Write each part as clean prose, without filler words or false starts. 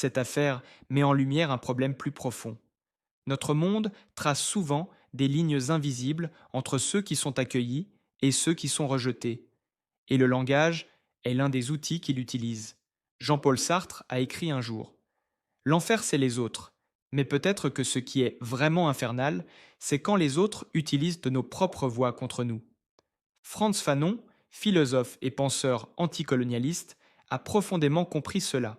Cette affaire met en lumière un problème plus profond. Notre monde trace souvent des lignes invisibles entre ceux qui sont accueillis et ceux qui sont rejetés. Et le langage est l'un des outils qu'il utilise. Jean-Paul Sartre a écrit un jour: l'enfer, c'est les autres. Mais peut-être que ce qui est vraiment infernal, c'est quand les autres utilisent de nos propres voix contre nous. Frantz Fanon, philosophe et penseur anticolonialiste, a profondément compris cela.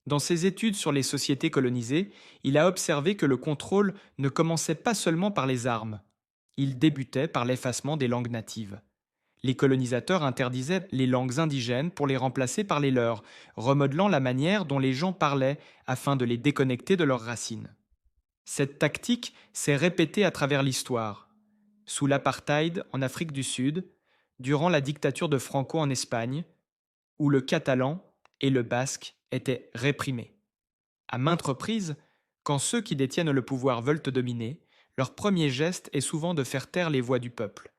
Dans ses études sur les sociétés colonisées, il a observé que le contrôle ne commençait pas seulement par les armes. Il débutait par l'effacement des langues natives. Les colonisateurs interdisaient les langues indigènes pour les remplacer par les leurs, remodelant la manière dont les gens parlaient afin de les déconnecter de leurs racines. Cette tactique s'est répétée à travers l'histoire. Sous l'apartheid en Afrique du Sud, durant la dictature de Franco en Espagne, où le catalan et le basque étaient réprimés. À maintes reprises, quand ceux qui détiennent le pouvoir veulent te dominer, leur premier geste est souvent de faire taire les voix du peuple.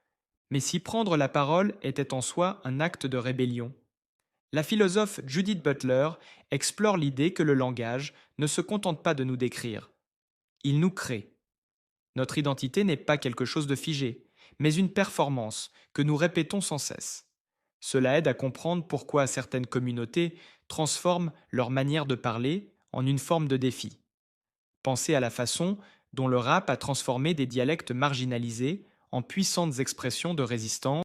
Mais si prendre la parole était en soi un acte de rébellion, la philosophe Judith Butler explore l'idée que le langage ne se contente pas de nous décrire. Il nous crée. Notre identité n'est pas quelque chose de figé, mais une performance que nous répétons sans cesse. Cela aide à comprendre pourquoi certaines communautés transforment leur manière de parler en une forme de défi. Pensez à la façon dont le rap a transformé des dialectes marginalisés en puissantes expressions de résistance